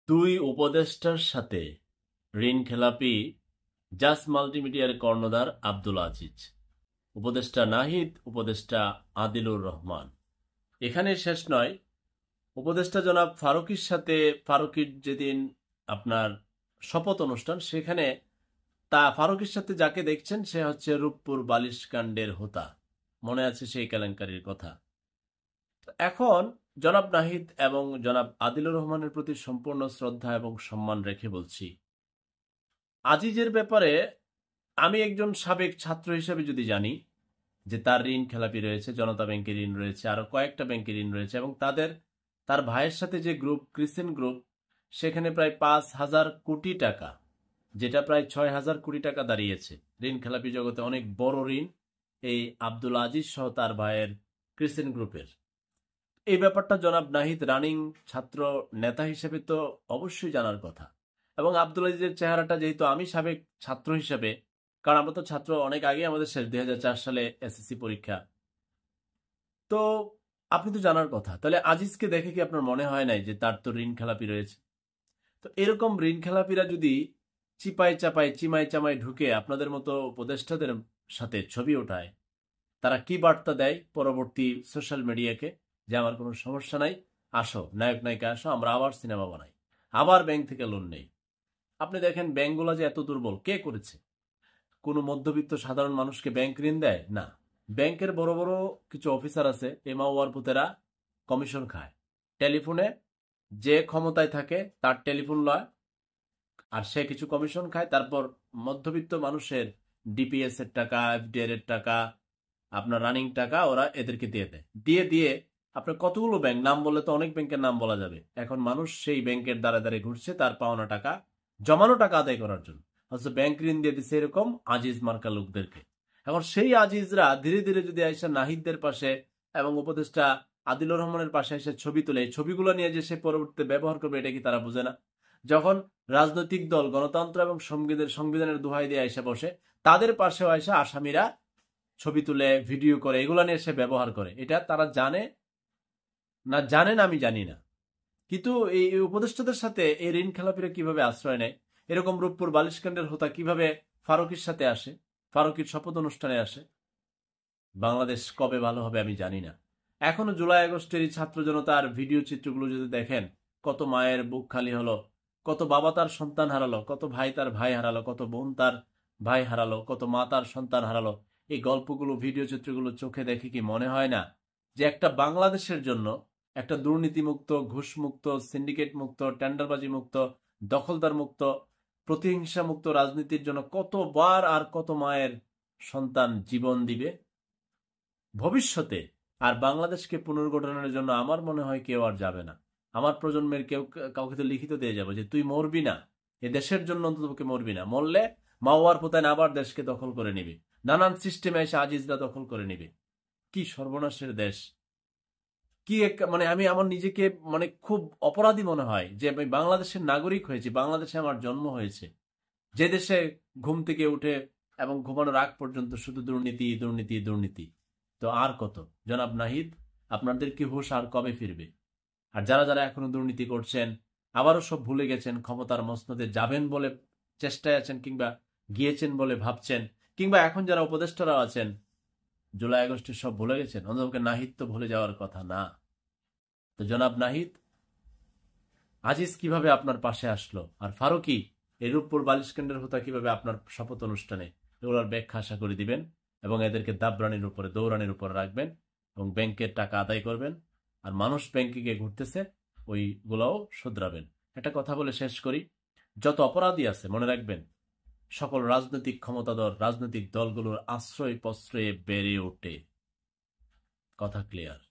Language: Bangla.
দুই উপদেষ্টার সাথে ঋণখেলাপি জাস মাল্টিমিডিয়ার কর্ণধার আব্দুল আজিজ, উপদেষ্টা নাহিদ, উপদেষ্টা আদিলুর রহমান। এখানে শেষ নয়, উপদেষ্টা জনাব ফারুকীর সাথে ফারুকীর যেদিন আপনার শপথ অনুষ্ঠান, সেখানে ফারুকীর সাথে যাকে দেখছেন সে হচ্ছে রূপপুর বালিশ কাণ্ডের হোতা। মনে আছে সেই কেলেঙ্কারির কথা। এখন জনাব নাহিদ এবং জনাব আদিলুর রহমানের প্রতি সম্পূর্ণ শ্রদ্ধা এবং সম্মান রেখে বলছি, আজিজের ব্যাপারে আমি একজন সাবেক ছাত্র হিসেবে যদি জানি যে তার ঋণ খেলাপি রয়েছে, জনতা ব্যাংকের ঋণ রয়েছে, আরো কয়েকটা ব্যাংকের ঋণ রয়েছে, এবং তার ভাইয়ের সাথে যে গ্রুপ ক্রিসেন্ট গ্রুপ, সেখানে প্রায় 5,000 কোটি টাকা, যেটা প্রায় 6,000 কোটি টাকা দাঁড়িয়েছে। ঋণ খেলাপি জগতে অনেক বড় ঋণ এই আব্দুল আজিজ সহ তার ভাইয়ের ক্রিসেন্ট গ্রুপের। এই ব্যাপারটা জনাব নাহিদ রানিং ছাত্র নেতা হিসেবে তো অবশ্যই জানার কথা। এবং আব্দুল আজিজের চেহারাটা, যেহেতু আমি সাবেক ছাত্র হিসেবে, কারণ আমরা তো ছাত্র অনেক আগে আমাদের শেষ 2004 সালে এসএসসি পরীক্ষা, তো আপনি তো জানার কথা। তাহলে আজিজকে দেখে কি আপনার মনে হয় নাই যে তার তো ঋণ খেলাপি রয়েছে? তো এরকম ঋণ খেলাপিরা যদি চিপায় চাপায় চিমায় চামায় ঢুকে আপনাদের মতো উপদেষ্টাদের সাথে ছবি ওঠায়, তারা কি বার্তা দেয় পরবর্তী সোশ্যাল মিডিয়াকে? যে আমার কোনো সমস্যা নাই, আসো নায়ক নায়িকা আসো, আমরা আবার সিনেমা বানাই, আবার ব্যাংক থেকে লোন নেই। আপনি দেখেন ব্যাংকগুলো যে এত দুর্বল, কে করেছে? কোনো মধ্যবিত্ত সাধারণ মানুষকে ব্যাংক ঋণ দেয় না। ব্যাংকের বড় বড় কিছু অফিসার আছে, এমাওয়ার পুতেরা কমিশন খায়। টেলিফোনে যে ক্ষমতায় থাকে তার টেলিফোন লয়, আর সে কিছু কমিশন খায়। তারপর মধ্যবিত্ত মানুষের ডিপিএস এর টাকা, এফডিআর এর টাকা, আপনার রানিং টাকা ওরা এদেরকে দিয়ে দেয়। দিয়ে আপনার কতগুলো ব্যাংক, নাম বললে তো অনেক ব্যাংকের নাম বলা যাবে। এখন মানুষ সেই ব্যাংকের দ্বারা দ্বারে ঘুরছে তার পাওনা টাকা, জমানো টাকা আদায় করার জন্য। অথচ ব্যাংক ঋণ দিয়ে দিচ্ছে এরকম আজিজ মার্কা লোকদেরকে। এখন সেই আজিজরা ধীরে ধীরে যদি আইসা নাহিদদের পাশে এবং উপদেষ্টা আদিলুর রহমানের পাশে এসে ছবি তোলে, এই ছবিগুলো নিয়ে যে সে পরবর্তীতে ব্যবহার করবে, এটা কি তারা বুঝে না? যখন রাজনৈতিক দল গণতন্ত্র এবং সংবিধানের দোহাই দিয়ে আইসা বসে, তাদের পাশেও আইসা আসামিরা ছবি তুলে ভিডিও করে, এগুলো নিয়ে সে ব্যবহার করে। এটা তারা জানে না আমি জানি না, কিন্তু এই উপদেষ্টাদের সাথে এই ঋণ খেলাপিরা কিভাবে আশ্রয় নেয়? এরকম রূপপুর বালিশকাণ্ডের হোতা কিভাবে ফারুকীর সাথে আসে, ফারুকীর শপথ অনুষ্ঠানে আসে? বাংলাদেশ কবে ভালো হবে আমি জানি না। এখনো জুলাই আগস্টের এই ছাত্র জনতার ভিডিও চিত্রগুলো যদি দেখেন, কত মায়ের বুক খালি হলো, কত বাবা তার সন্তান হারালো, কত ভাই তার ভাই হারালো, কত বোন তার ভাই হারালো, কত মা তার সন্তান হারালো। এই গল্পগুলো, ভিডিও চিত্রগুলো চোখে দেখে কি মনে হয় না যে একটা বাংলাদেশের জন্য, একটা দুর্নীতিমুক্ত, ঘুষমুক্ত, সিন্ডিকেট মুক্ত, টেন্ডারবাজি মুক্ত, দখলদার মুক্ত, প্রতিহিংসা মুক্ত রাজনীতির জন্য কতবার আর কত মায়ের সন্তান জীবন দিবে ভবিষ্যতে? আর বাংলাদেশকে পুনর্গঠনের জন্য আমার মনে হয় কেউ আর যাবে না। আমার প্রজন্মের কেউ কাউকে তো লিখিত দিয়ে যাবে যে তুই মরবি না, এ দেশের জন্য অন্ততপক্ষে মরবি না, মরলে মাওয়ার পোতায় আবার দেশকে দখল করে নিবে, নানান সিস্টেমে এসে আজিজরা দখল করে নিবে। কি সর্বনাশের দেশ! কি এক, মানে আমি আমার নিজেকে মানে খুব অপরাধী মনে হয় যে আমি বাংলাদেশের নাগরিক হয়েছি, বাংলাদেশে আমার জন্ম হয়েছে, যে দেশে ঘুম থেকে উঠে এবং ঘুমানোর আগ পর্যন্ত শুধু দুর্নীতি দুর্নীতি দুর্নীতি। তো আর কত জনাব নাহিদ, আপনাদের কি হুঁশ আর কবে ফিরবে? আর যারা যারা এখনো দুর্নীতি করছেন, আবারও সব ভুলে গেছেন, ক্ষমতার মসনদে যাবেন বলে চেষ্টায় আছেন, কিংবা গিয়েছেন বলে ভাবছেন, কিংবা এখন যারা উপদেষ্টারা আছেন জুলাই আগস্টে সব ভুলে গেছেন, অন্তত নাহিদ তো ভুলে যাওয়ার কথা না। তো জনাব নাহিদ, আজিজ কিভাবে আপনার পাশে আসলো, আর ফারুকী এই রূপপুর বালিশকাণ্ডের হোতা কিভাবে আপনার শপথ অনুষ্ঠানে, এগুলোর ব্যাখ্যা আশা করে দিবেন এবং এদেরকে দাবরানির উপরে, দৌড়ানির উপরে রাখবেন এবং ব্যাংকের টাকা আদায় করবেন। আর মানুষ ব্যাংকে গিয়ে ঘুরতেছে, ওইগুলোও শুধরাবেন। একটা কথা বলে শেষ করি, যত অপরাধী আছে মনে রাখবেন, সকল রাজনৈতিক ক্ষমতাধর রাজনৈতিক দলগুলোর আশ্রয় প্রশ্রয়ে বেড়ে ওঠে। কথা ক্লিয়ার?